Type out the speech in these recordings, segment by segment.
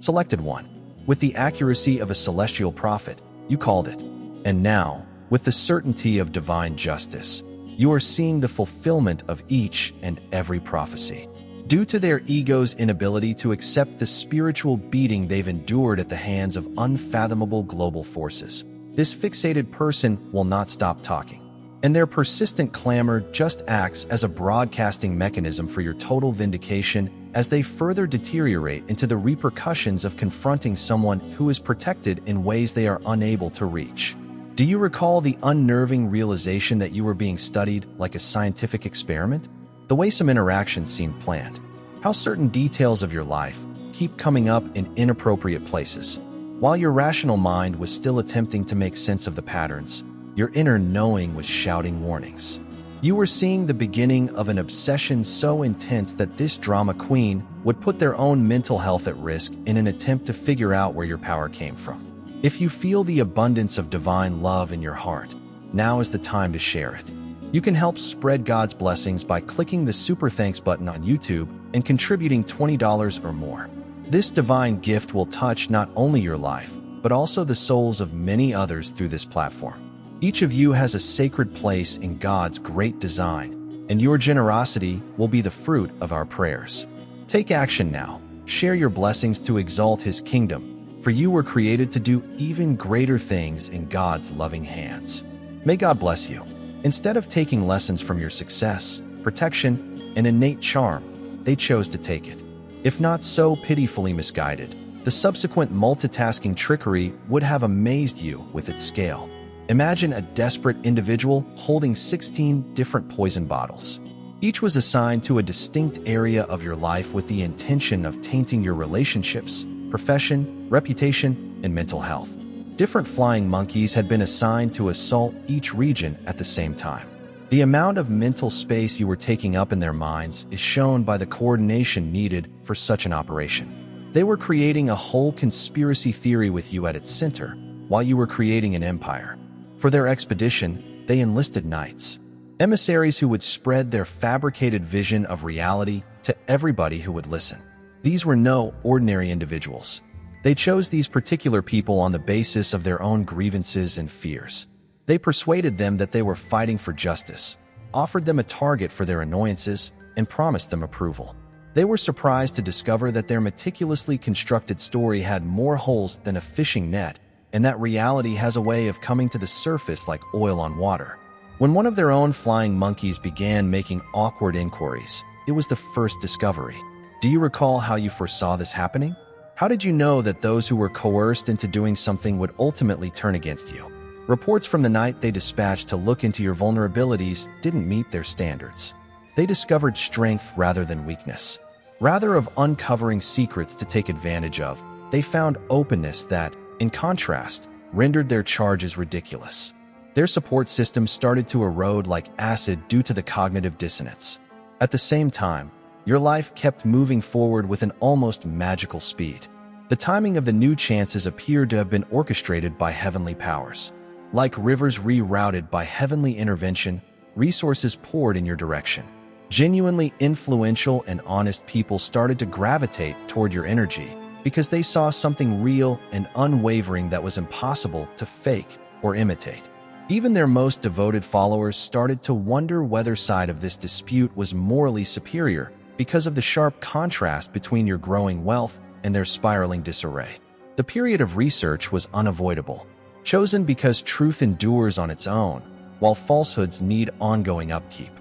selected one. With the accuracy of a celestial prophet, you called it. And now, with the certainty of divine justice, you are seeing the fulfillment of each and every prophecy. Due to their ego's inability to accept the spiritual beating they've endured at the hands of unfathomable global forces, this fixated person will not stop talking. And their persistent clamor just acts as a broadcasting mechanism for your total vindication as they further deteriorate into the repercussions of confronting someone who is protected in ways they are unable to reach. Do you recall the unnerving realization that you were being studied like a scientific experiment? The way some interactions seemed planned. How certain details of your life keep coming up in inappropriate places. While your rational mind was still attempting to make sense of the patterns, your inner knowing was shouting warnings. You were seeing the beginning of an obsession so intense that this drama queen would put their own mental health at risk in an attempt to figure out where your power came from. If you feel the abundance of divine love in your heart, now is the time to share it. You can help spread God's blessings by clicking the Super Thanks button on YouTube and contributing $20 or more. This divine gift will touch not only your life, but also the souls of many others through this platform. Each of you has a sacred place in God's great design, and your generosity will be the fruit of our prayers. Take action now. Share your blessings to exalt His kingdom, for you were created to do even greater things in God's loving hands. May God bless you. Instead of taking lessons from your success, protection, and innate charm, they chose to take it. If not so pitifully misguided, the subsequent multitasking trickery would have amazed you with its scale. Imagine a desperate individual holding 16 different poison bottles. Each was assigned to a distinct area of your life with the intention of tainting your relationships, profession, reputation, and mental health. Different flying monkeys had been assigned to assault each region at the same time. The amount of mental space you were taking up in their minds is shown by the coordination needed for such an operation. They were creating a whole conspiracy theory with you at its center, while you were creating an empire. For their expedition, they enlisted knights, emissaries who would spread their fabricated vision of reality to everybody who would listen. These were no ordinary individuals. They chose these particular people on the basis of their own grievances and fears. They persuaded them that they were fighting for justice, offered them a target for their annoyances, and promised them approval. They were surprised to discover that their meticulously constructed story had more holes than a fishing net, and that reality has a way of coming to the surface like oil on water. When one of their own flying monkeys began making awkward inquiries, it was the first discovery. Do you recall how you foresaw this happening? How did you know that those who were coerced into doing something would ultimately turn against you? Reports from the night they dispatched to look into your vulnerabilities didn't meet their standards. They discovered strength rather than weakness. Rather of uncovering secrets to take advantage of, they found openness that, in contrast, rendered their charges ridiculous. Their support system started to erode like acid due to the cognitive dissonance. At the same time, your life kept moving forward with an almost magical speed. The timing of the new chances appeared to have been orchestrated by heavenly powers. Like rivers rerouted by heavenly intervention, resources poured in your direction. Genuinely influential and honest people started to gravitate toward your energy because they saw something real and unwavering that was impossible to fake or imitate. Even their most devoted followers started to wonder whether side of this dispute was morally superior because of the sharp contrast between your growing wealth and their spiraling disarray. The period of research was unavoidable, chosen because truth endures on its own, while falsehoods need ongoing upkeep.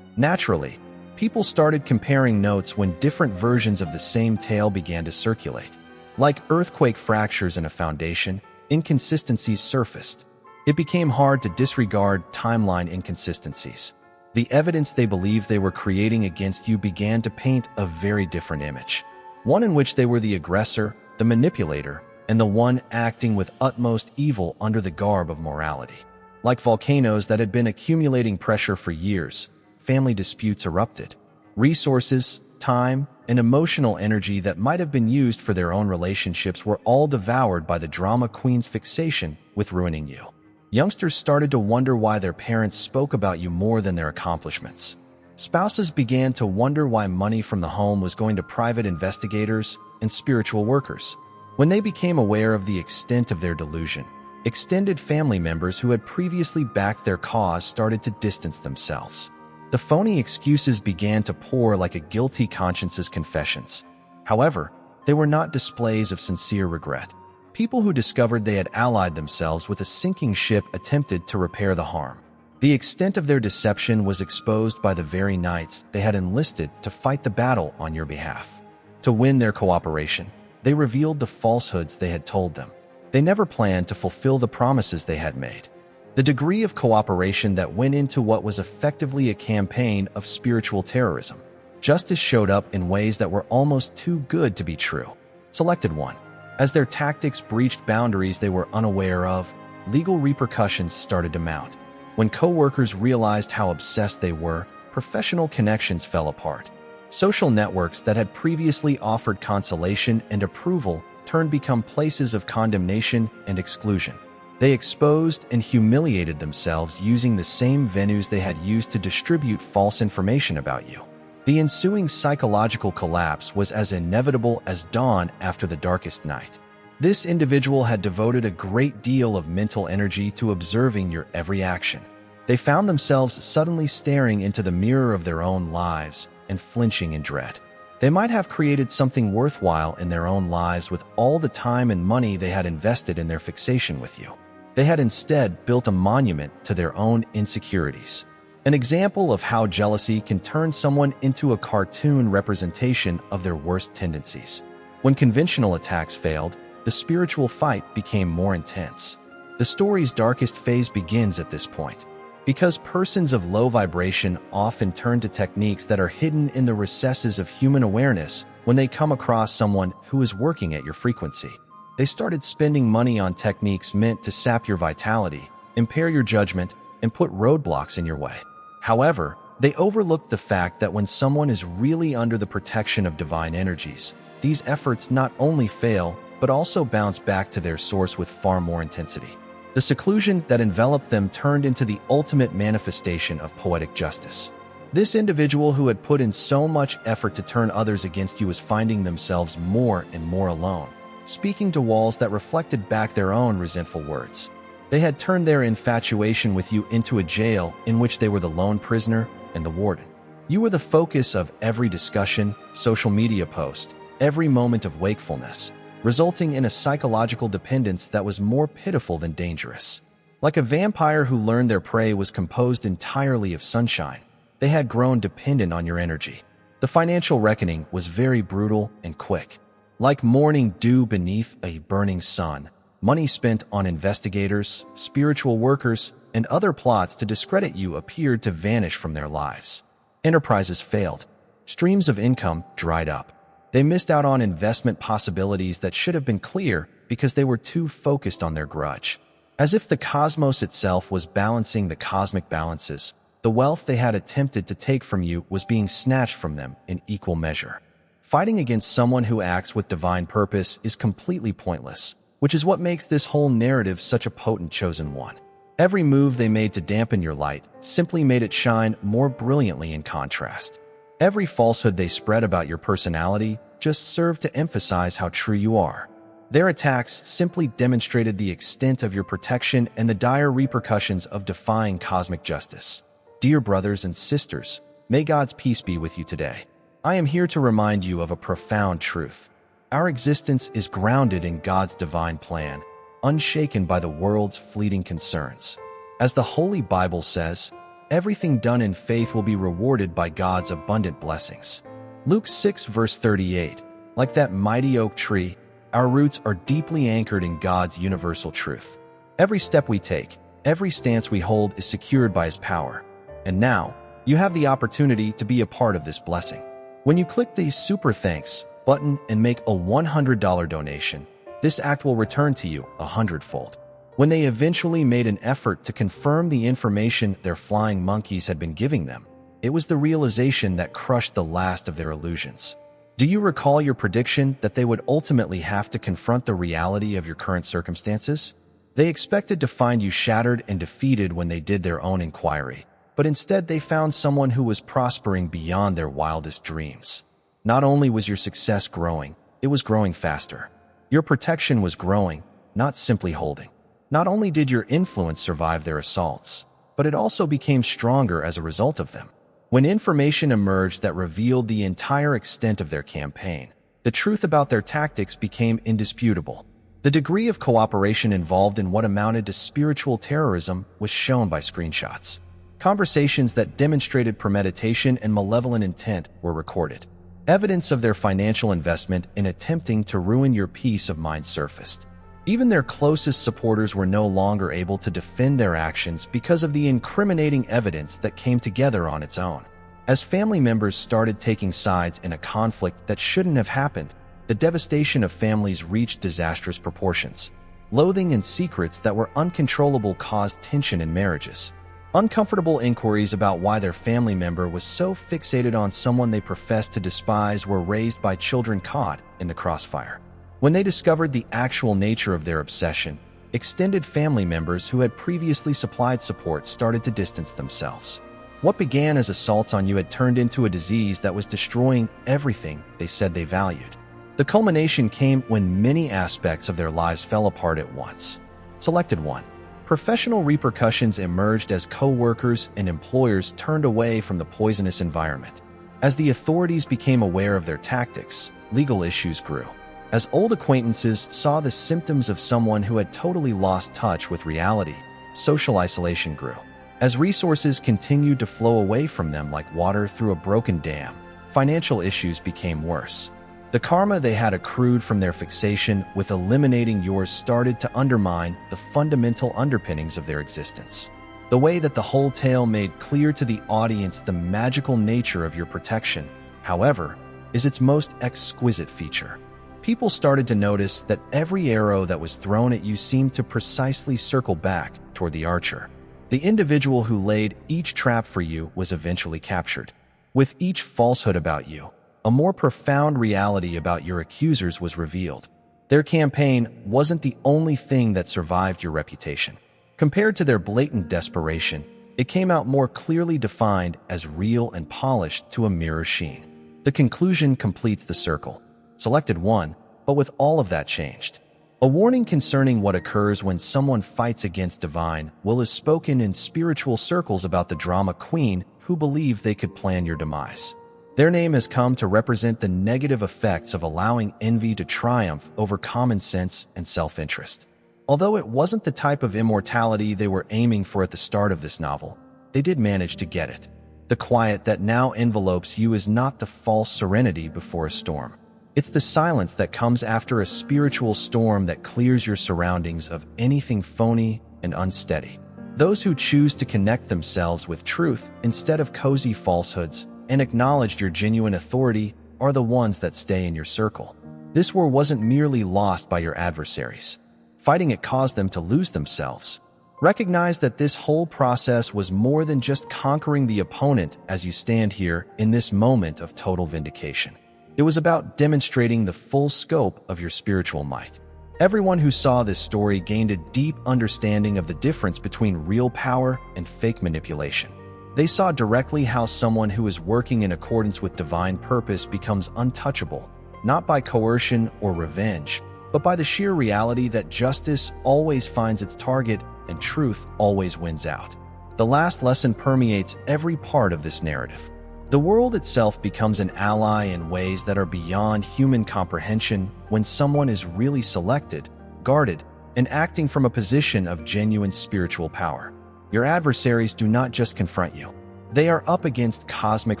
Naturally, people started comparing notes when different versions of the same tale began to circulate. Like earthquake fractures in a foundation, inconsistencies surfaced. It became hard to disregard timeline inconsistencies. The evidence they believed they were creating against you began to paint a very different image. One in which they were the aggressor, the manipulator, and the one acting with utmost evil under the garb of morality. Like volcanoes that had been accumulating pressure for years, family disputes erupted. Resources, time, and emotional energy that might have been used for their own relationships were all devoured by the drama queen's fixation with ruining you. Youngsters started to wonder why their parents spoke about you more than their accomplishments. Spouses began to wonder why money from the home was going to private investigators and spiritual workers. When they became aware of the extent of their delusion, extended family members who had previously backed their cause started to distance themselves. The phony excuses began to pour like a guilty conscience's confessions. However, they were not displays of sincere regret. People who discovered they had allied themselves with a sinking ship attempted to repair the harm. The extent of their deception was exposed by the very knights they had enlisted to fight the battle on your behalf. To win their cooperation, they revealed the falsehoods they had told them. They never planned to fulfill the promises they had made. The degree of cooperation that went into what was effectively a campaign of spiritual terrorism. Justice showed up in ways that were almost too good to be true. Selected 1. As their tactics breached boundaries they were unaware of, legal repercussions started to mount. When co-workers realized how obsessed they were, professional connections fell apart. Social networks that had previously offered consolation and approval turned become places of condemnation and exclusion. They exposed and humiliated themselves using the same venues they had used to distribute false information about you. The ensuing psychological collapse was as inevitable as dawn after the darkest night. This individual had devoted a great deal of mental energy to observing your every action. They found themselves suddenly staring into the mirror of their own lives and flinching in dread. They might have created something worthwhile in their own lives with all the time and money they had invested in their fixation with you. They had instead built a monument to their own insecurities. An example of how jealousy can turn someone into a cartoon representation of their worst tendencies. When conventional attacks failed, the spiritual fight became more intense. The story's darkest phase begins at this point. Because persons of low vibration often turn to techniques that are hidden in the recesses of human awareness when they come across someone who is working at your frequency. They started spending money on techniques meant to sap your vitality, impair your judgment, and put roadblocks in your way. However, they overlooked the fact that when someone is really under the protection of divine energies, these efforts not only fail, but also bounce back to their source with far more intensity. The seclusion that enveloped them turned into the ultimate manifestation of poetic justice. This individual who had put in so much effort to turn others against you was finding themselves more and more alone, speaking to walls that reflected back their own resentful words. They had turned their infatuation with you into a jail in which they were the lone prisoner and the warden. You were the focus of every discussion, social media post, every moment of wakefulness, resulting in a psychological dependence that was more pitiful than dangerous. Like a vampire who learned their prey was composed entirely of sunshine, they had grown dependent on your energy. The financial reckoning was very brutal and quick. Like morning dew beneath a burning sun, money spent on investigators, spiritual workers, and other plots to discredit you appeared to vanish from their lives. Enterprises failed. Streams of income dried up. They missed out on investment possibilities that should have been clear because they were too focused on their grudge. As if the cosmos itself was balancing the cosmic balances, the wealth they had attempted to take from you was being snatched from them in equal measure. Fighting against someone who acts with divine purpose is completely pointless, which is what makes this whole narrative such a potent chosen one. Every move they made to dampen your light simply made it shine more brilliantly in contrast. Every falsehood they spread about your personality just served to emphasize how true you are. Their attacks simply demonstrated the extent of your protection and the dire repercussions of defying cosmic justice. Dear brothers and sisters, may God's peace be with you today. I am here to remind you of a profound truth. Our existence is grounded in God's divine plan, unshaken by the world's fleeting concerns. As the Holy Bible says, everything done in faith will be rewarded by God's abundant blessings. Luke 6 verse 38, like that mighty oak tree, our roots are deeply anchored in God's universal truth. Every step we take, every stance we hold is secured by His power. And now, you have the opportunity to be a part of this blessing. When you click the Super Thanks button and make a $100 donation, this act will return to you 100-fold. When they eventually made an effort to confirm the information their flying monkeys had been giving them, it was the realization that crushed the last of their illusions. Do you recall your prediction that they would ultimately have to confront the reality of your current circumstances? They expected to find you shattered and defeated when they did their own inquiry, but instead they found someone who was prospering beyond their wildest dreams. Not only was your success growing, it was growing faster. Your protection was growing, not simply holding. Not only did your influence survive their assaults, but it also became stronger as a result of them. When information emerged that revealed the entire extent of their campaign, the truth about their tactics became indisputable. The degree of cooperation involved in what amounted to spiritual terrorism was shown by screenshots. Conversations that demonstrated premeditation and malevolent intent were recorded. Evidence of their financial investment in attempting to ruin your peace of mind surfaced. Even their closest supporters were no longer able to defend their actions because of the incriminating evidence that came together on its own. As family members started taking sides in a conflict that shouldn't have happened, the devastation of families reached disastrous proportions. Loathing and secrets that were uncontrollable caused tension in marriages. Uncomfortable inquiries about why their family member was so fixated on someone they professed to despise were raised by children caught in the crossfire. When they discovered the actual nature of their obsession, extended family members who had previously supplied support started to distance themselves. What began as assaults on you had turned into a disease that was destroying everything they said they valued. The culmination came when many aspects of their lives fell apart at once. Selected 1. Professional repercussions emerged as co-workers and employers turned away from the poisonous environment. As the authorities became aware of their tactics, legal issues grew. As old acquaintances saw the symptoms of someone who had totally lost touch with reality, social isolation grew. As resources continued to flow away from them like water through a broken dam, financial issues became worse. The karma they had accrued from their fixation with eliminating yours started to undermine the fundamental underpinnings of their existence. The way that the whole tale made clear to the audience the magical nature of your protection, however, is its most exquisite feature. People started to notice that every arrow that was thrown at you seemed to precisely circle back toward the archer. The individual who laid each trap for you was eventually captured. With each falsehood about you, a more profound reality about your accusers was revealed. Their campaign wasn't the only thing that survived your reputation. Compared to their blatant desperation, it came out more clearly defined as real and polished to a mirror sheen. The conclusion completes the circle. Selected 1, but with all of that changed. A warning concerning what occurs when someone fights against divine will is spoken in spiritual circles about the drama queen who believe they could plan your demise. Their name has come to represent the negative effects of allowing envy to triumph over common sense and self-interest. Although it wasn't the type of immortality they were aiming for at the start of this novel, they did manage to get it. The quiet that now envelopes you is not the false serenity before a storm. It's the silence that comes after a spiritual storm that clears your surroundings of anything phony and unsteady. Those who choose to connect themselves with truth instead of cozy falsehoods and acknowledge your genuine authority are the ones that stay in your circle. This war wasn't merely lost by your adversaries. Fighting it caused them to lose themselves. Recognize that this whole process was more than just conquering the opponent as you stand here in this moment of total vindication. It was about demonstrating the full scope of your spiritual might. Everyone who saw this story gained a deep understanding of the difference between real power and fake manipulation. They saw directly how someone who is working in accordance with divine purpose becomes untouchable, not by coercion or revenge, but by the sheer reality that justice always finds its target and truth always wins out. The last lesson permeates every part of this narrative. The world itself becomes an ally in ways that are beyond human comprehension when someone is really selected, guarded, and acting from a position of genuine spiritual power. Your adversaries do not just confront you. They are up against cosmic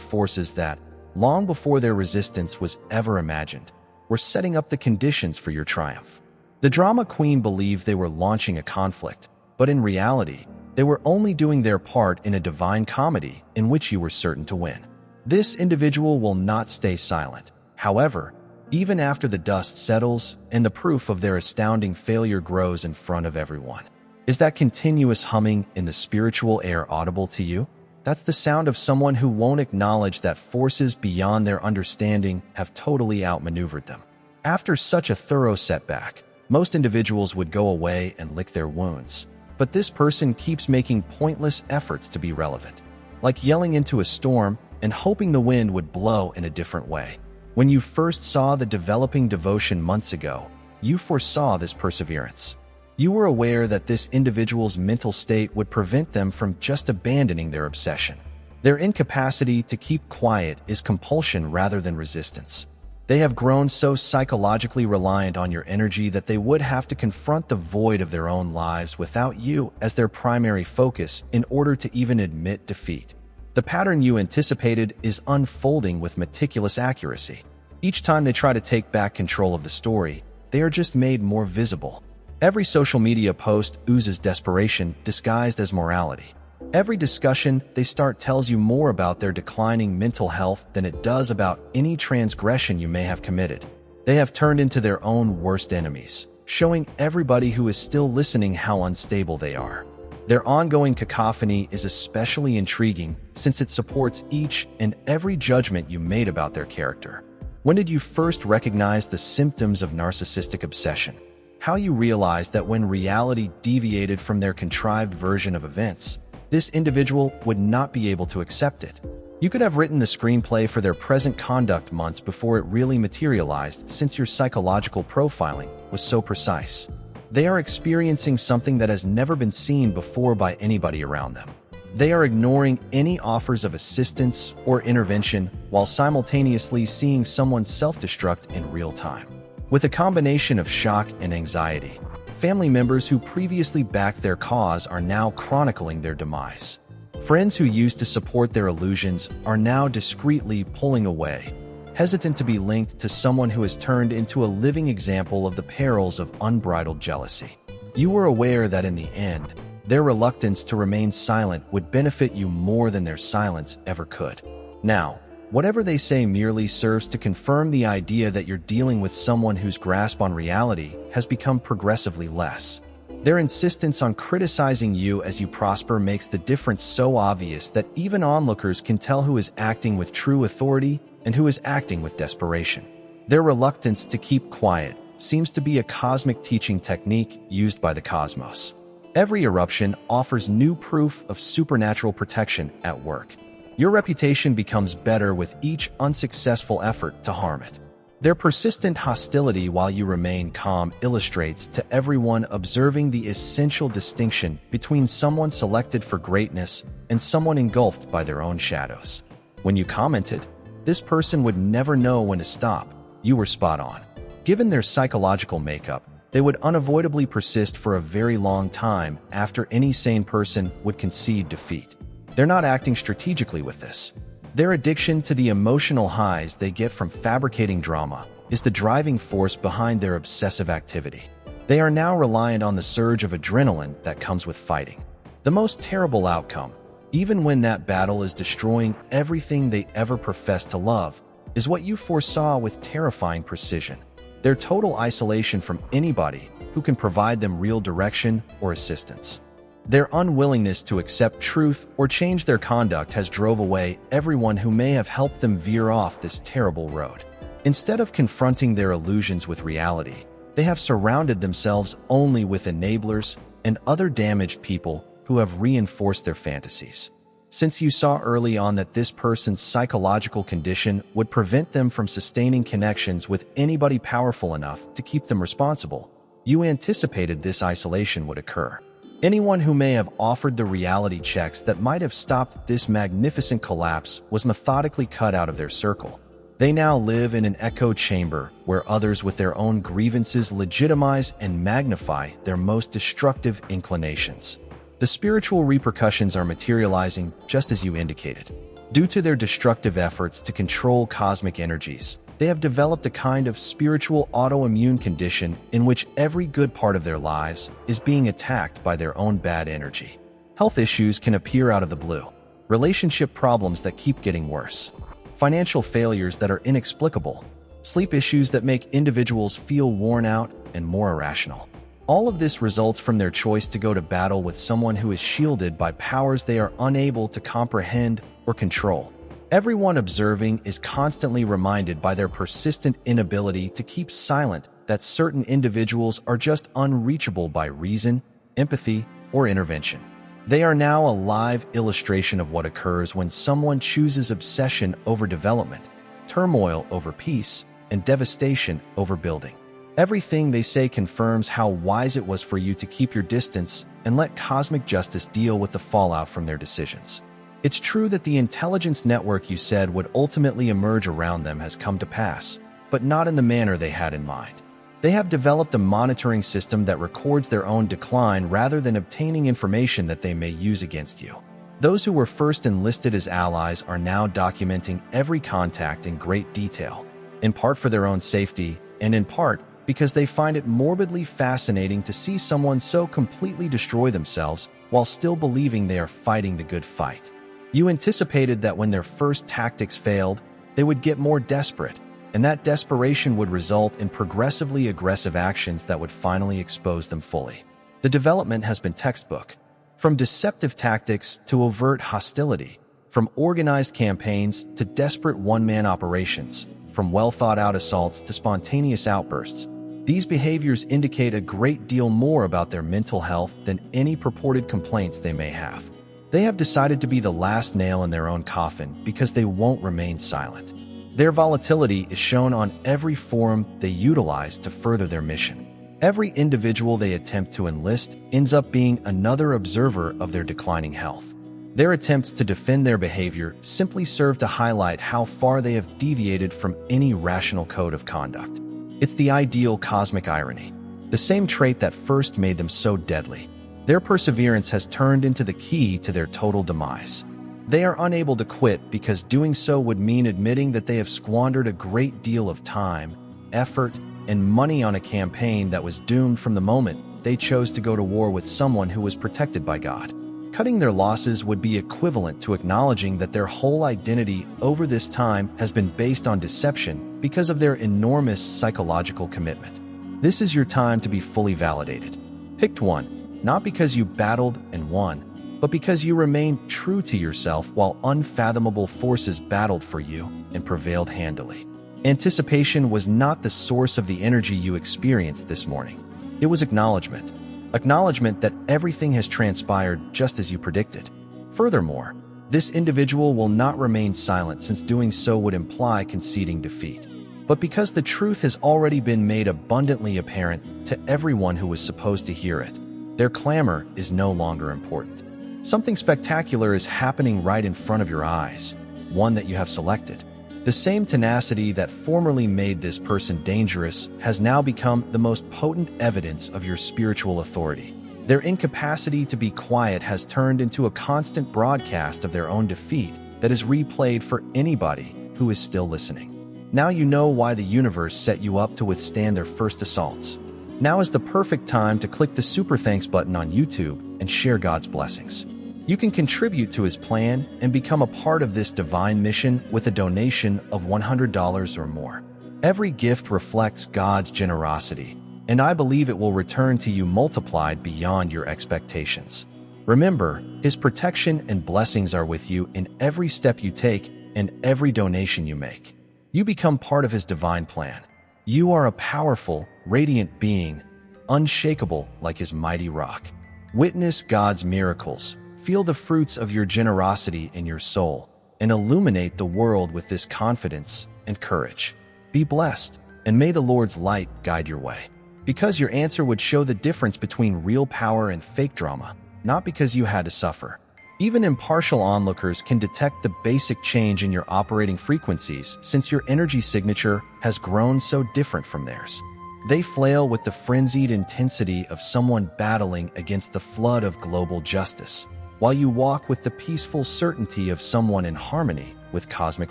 forces that, long before their resistance was ever imagined, were setting up the conditions for your triumph. The drama queen believed they were launching a conflict, but in reality, they were only doing their part in a divine comedy in which you were certain to win. This individual will not stay silent. However, even after the dust settles and the proof of their astounding failure grows in front of everyone. Is that continuous humming in the spiritual air audible to you? That's the sound of someone who won't acknowledge that forces beyond their understanding have totally outmaneuvered them. After such a thorough setback, most individuals would go away and lick their wounds. But this person keeps making pointless efforts to be relevant, like yelling into a storm and hoping the wind would blow in a different way. When you first saw the developing devotion months ago, you foresaw this perseverance. You were aware that this individual's mental state would prevent them from just abandoning their obsession. Their incapacity to keep quiet is compulsion rather than resistance. They have grown so psychologically reliant on your energy that they would have to confront the void of their own lives without you as their primary focus in order to even admit defeat. The pattern you anticipated is unfolding with meticulous accuracy. Each time they try to take back control of the story, they are just made more visible. Every social media post oozes desperation disguised as morality. Every discussion they start tells you more about their declining mental health than it does about any transgression you may have committed. They have turned into their own worst enemies, showing everybody who is still listening how unstable they are. Their ongoing cacophony is especially intriguing since it supports each and every judgment you made about their character. When did you first recognize the symptoms of narcissistic obsession? How you realized that when reality deviated from their contrived version of events, this individual would not be able to accept it. You could have written the screenplay for their present conduct months before it really materialized, since your psychological profiling was so precise. They are experiencing something that has never been seen before by anybody around them. They are ignoring any offers of assistance or intervention while simultaneously seeing someone self-destruct in real time. With a combination of shock and anxiety, family members who previously backed their cause are now chronicling their demise. Friends who used to support their illusions are now discreetly pulling away, hesitant to be linked to someone who has turned into a living example of the perils of unbridled jealousy. You were aware that in the end, their reluctance to remain silent would benefit you more than their silence ever could. Now, whatever they say merely serves to confirm the idea that you're dealing with someone whose grasp on reality has become progressively less. Their insistence on criticizing you as you prosper makes the difference so obvious that even onlookers can tell who is acting with true authority and who is acting with desperation. Their reluctance to keep quiet seems to be a cosmic teaching technique used by the cosmos. Every eruption offers new proof of supernatural protection at work. Your reputation becomes better with each unsuccessful effort to harm it. Their persistent hostility while you remain calm illustrates to everyone observing the essential distinction between someone selected for greatness and someone engulfed by their own shadows. When you commented, "This person would never know when to stop," you were spot on. Given their psychological makeup, they would unavoidably persist for a very long time after any sane person would concede defeat. They're not acting strategically with this. Their addiction to the emotional highs they get from fabricating drama is the driving force behind their obsessive activity. They are now reliant on the surge of adrenaline that comes with fighting. The most terrible outcome, even when that battle is destroying everything they ever professed to love, is what you foresaw with terrifying precision: their total isolation from anybody who can provide them real direction or assistance. Their unwillingness to accept truth or change their conduct has drove away everyone who may have helped them veer off this terrible road. Instead of confronting their illusions with reality, they have surrounded themselves only with enablers and other damaged people who have reinforced their fantasies. Since you saw early on that this person's psychological condition would prevent them from sustaining connections with anybody powerful enough to keep them responsible, you anticipated this isolation would occur. Anyone who may have offered the reality checks that might have stopped this magnificent collapse was methodically cut out of their circle. They now live in an echo chamber where others with their own grievances legitimize and magnify their most destructive inclinations. The spiritual repercussions are materializing just as you indicated. Due to their destructive efforts to control cosmic energies, they have developed a kind of spiritual autoimmune condition in which every good part of their lives is being attacked by their own bad energy. Health issues can appear out of the blue, relationship problems that keep getting worse, financial failures that are inexplicable, sleep issues that make individuals feel worn out and more irrational. All of this results from their choice to go to battle with someone who is shielded by powers they are unable to comprehend or control. Everyone observing is constantly reminded by their persistent inability to keep silent that certain individuals are just unreachable by reason, empathy, or intervention. They are now a live illustration of what occurs when someone chooses obsession over development, turmoil over peace, and devastation over building. Everything they say confirms how wise it was for you to keep your distance and let cosmic justice deal with the fallout from their decisions. It's true that the intelligence network you said would ultimately emerge around them has come to pass, but not in the manner they had in mind. They have developed a monitoring system that records their own decline rather than obtaining information that they may use against you. Those who were first enlisted as allies are now documenting every contact in great detail, in part for their own safety, and in part because they find it morbidly fascinating to see someone so completely destroy themselves while still believing they are fighting the good fight. You anticipated that when their first tactics failed, they would get more desperate, and that desperation would result in progressively aggressive actions that would finally expose them fully. The development has been textbook. From deceptive tactics to overt hostility, from organized campaigns to desperate one-man operations, from well-thought-out assaults to spontaneous outbursts, these behaviors indicate a great deal more about their mental health than any purported complaints they may have. They have decided to be the last nail in their own coffin because they won't remain silent. Their volatility is shown on every forum they utilize to further their mission. Every individual they attempt to enlist ends up being another observer of their declining health. Their attempts to defend their behavior simply serve to highlight how far they have deviated from any rational code of conduct. It's the ideal cosmic irony, the same trait that first made them so deadly. Their perseverance has turned into the key to their total demise. They are unable to quit because doing so would mean admitting that they have squandered a great deal of time, effort, and money on a campaign that was doomed from the moment they chose to go to war with someone who was protected by God. Cutting their losses would be equivalent to acknowledging that their whole identity over this time has been based on deception because of their enormous psychological commitment. This is your time to be fully validated. Picked one, not because you battled and won, but because you remained true to yourself while unfathomable forces battled for you and prevailed handily. Anticipation was not the source of the energy you experienced this morning. It was acknowledgement. Acknowledgement that everything has transpired just as you predicted. Furthermore, this individual will not remain silent since doing so would imply conceding defeat. But because the truth has already been made abundantly apparent to everyone who was supposed to hear it, their clamor is no longer important. Something spectacular is happening right in front of your eyes, one that you have selected. The same tenacity that formerly made this person dangerous has now become the most potent evidence of your spiritual authority. Their incapacity to be quiet has turned into a constant broadcast of their own defeat that is replayed for anybody who is still listening. Now you know why the universe set you up to withstand their first assaults. Now is the perfect time to click the super thanks button on YouTube and share God's blessings. You can contribute to his plan and become a part of this divine mission with a donation of $100 or more. Every gift reflects God's generosity, and I believe it will return to you multiplied beyond your expectations. Remember, his protection and blessings are with you in every step you take and every donation you make. You become part of his divine plan. You are a powerful, radiant being, unshakable like his mighty rock. Witness God's miracles. Feel the fruits of your generosity in your soul and illuminate the world with this confidence and courage. Be blessed, and may the Lord's light guide your way. Because your answer would show the difference between real power and fake drama, not because you had to suffer. Even impartial onlookers can detect the basic change in your operating frequencies since your energy signature has grown so different from theirs. They flail with the frenzied intensity of someone battling against the flood of global justice, while you walk with the peaceful certainty of someone in harmony with cosmic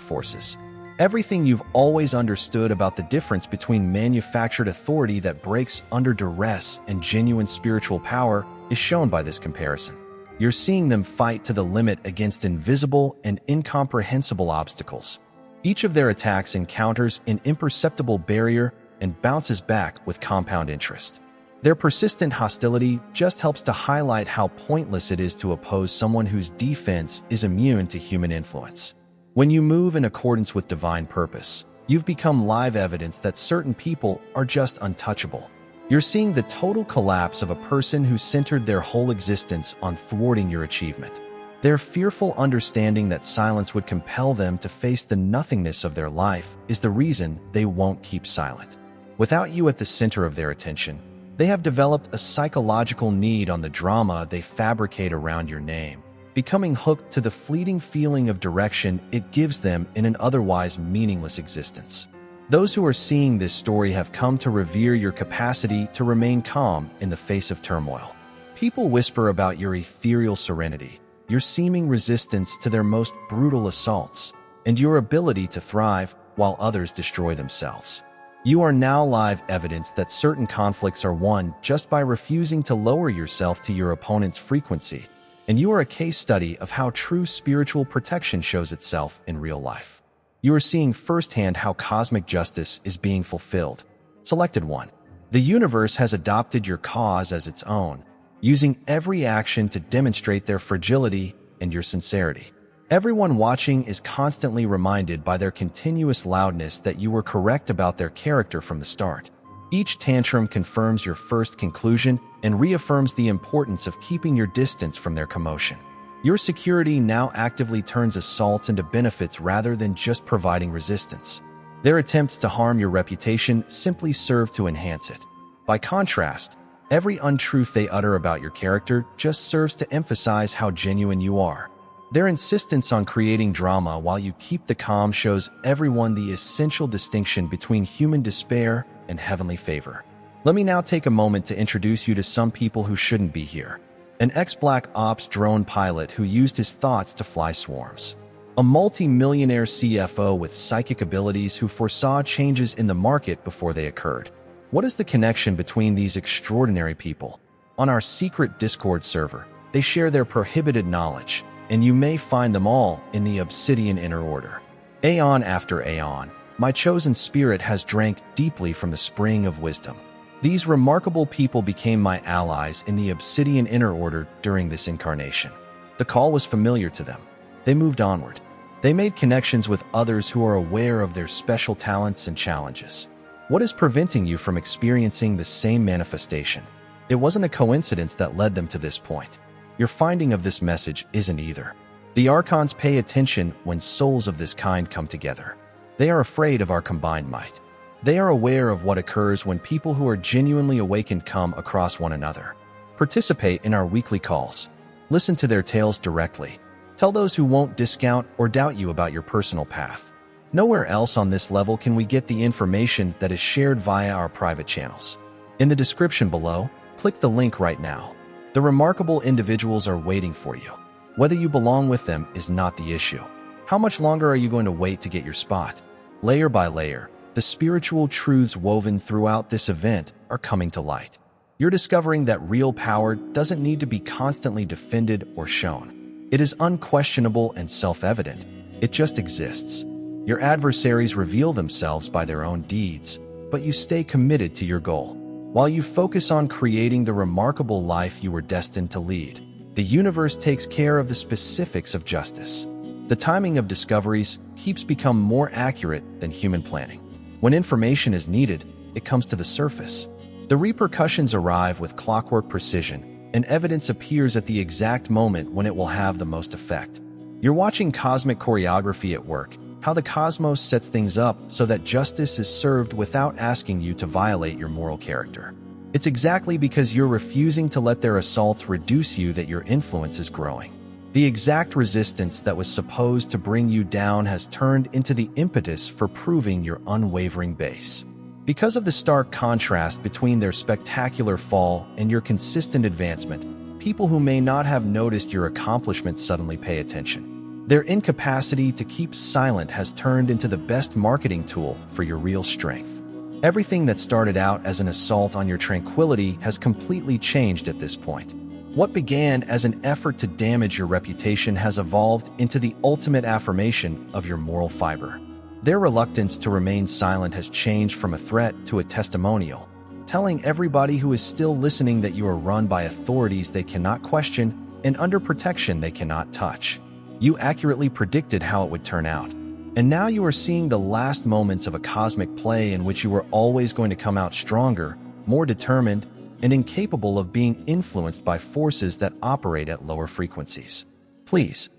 forces. Everything you've always understood about the difference between manufactured authority that breaks under duress and genuine spiritual power is shown by this comparison. You're seeing them fight to the limit against invisible and incomprehensible obstacles. Each of their attacks encounters an imperceptible barrier and bounces back with compound interest. Their persistent hostility just helps to highlight how pointless it is to oppose someone whose defense is immune to human influence. When you move in accordance with divine purpose, you've become live evidence that certain people are just untouchable. You're seeing the total collapse of a person who centered their whole existence on thwarting your achievement. Their fearful understanding that silence would compel them to face the nothingness of their life is the reason they won't keep silent. Without you at the center of their attention, they have developed a psychological need on the drama they fabricate around your name, becoming hooked to the fleeting feeling of direction it gives them in an otherwise meaningless existence. Those who are seeing this story have come to revere your capacity to remain calm in the face of turmoil. People whisper about your ethereal serenity, your seeming resistance to their most brutal assaults, and your ability to thrive while others destroy themselves. You are now live evidence that certain conflicts are won just by refusing to lower yourself to your opponent's frequency, and you are a case study of how true spiritual protection shows itself in real life. You are seeing firsthand how cosmic justice is being fulfilled. Selected 1. The universe has adopted your cause as its own, using every action to demonstrate their fragility and your sincerity. Everyone watching is constantly reminded by their continuous loudness that you were correct about their character from the start. Each tantrum confirms your first conclusion and reaffirms the importance of keeping your distance from their commotion. Your security now actively turns assaults into benefits rather than just providing resistance. Their attempts to harm your reputation simply serve to enhance it. By contrast, every untruth they utter about your character just serves to emphasize how genuine you are. Their insistence on creating drama while you keep the calm shows everyone the essential distinction between human despair and heavenly favor. Let me now take a moment to introduce you to some people who shouldn't be here. An ex-Black Ops drone pilot who used his thoughts to fly swarms. A multi-millionaire CFO with psychic abilities who foresaw changes in the market before they occurred. What is the connection between these extraordinary people? On our secret Discord server, they share their prohibited knowledge, and you may find them all in the Obsidian Inner Order. Aeon after aeon, my chosen spirit has drank deeply from the spring of wisdom. These remarkable people became my allies in the Obsidian Inner Order during this incarnation. The call was familiar to them. They moved onward. They made connections with others who are aware of their special talents and challenges. What is preventing you from experiencing the same manifestation? It wasn't a coincidence that led them to this point. Your finding of this message isn't either. The Archons pay attention when souls of this kind come together. They are afraid of our combined might. They are aware of what occurs when people who are genuinely awakened come across one another. Participate in our weekly calls. Listen to their tales directly. Tell those who won't discount or doubt you about your personal path. Nowhere else on this level can we get the information that is shared via our private channels. In the description below, click the link right now. The remarkable individuals are waiting for you. Whether you belong with them is not the issue. How much longer are you going to wait to get your spot? Layer by layer, the spiritual truths woven throughout this event are coming to light. You're discovering that real power doesn't need to be constantly defended or shown. It is unquestionable and self-evident. It just exists. Your adversaries reveal themselves by their own deeds, but you stay committed to your goal. While you focus on creating the remarkable life you were destined to lead, the universe takes care of the specifics of justice. The timing of discoveries keeps becoming more accurate than human planning. When information is needed, it comes to the surface. The repercussions arrive with clockwork precision, and evidence appears at the exact moment when it will have the most effect. You're watching cosmic choreography at work, how the cosmos sets things up so that justice is served without asking you to violate your moral character. It's exactly because you're refusing to let their assaults reduce you that your influence is growing. The exact resistance that was supposed to bring you down has turned into the impetus for proving your unwavering base. Because of the stark contrast between their spectacular fall and your consistent advancement, people who may not have noticed your accomplishments suddenly pay attention. Their incapacity to keep silent has turned into the best marketing tool for your real strength. Everything that started out as an assault on your tranquility has completely changed at this point. What began as an effort to damage your reputation has evolved into the ultimate affirmation of your moral fiber. Their reluctance to remain silent has changed from a threat to a testimonial, telling everybody who is still listening that you are run by authorities they cannot question and under protection they cannot touch. You accurately predicted how it would turn out, and now you are seeing the last moments of a cosmic play in which you were always going to come out stronger, more determined, and incapable of being influenced by forces that operate at lower frequencies. Please,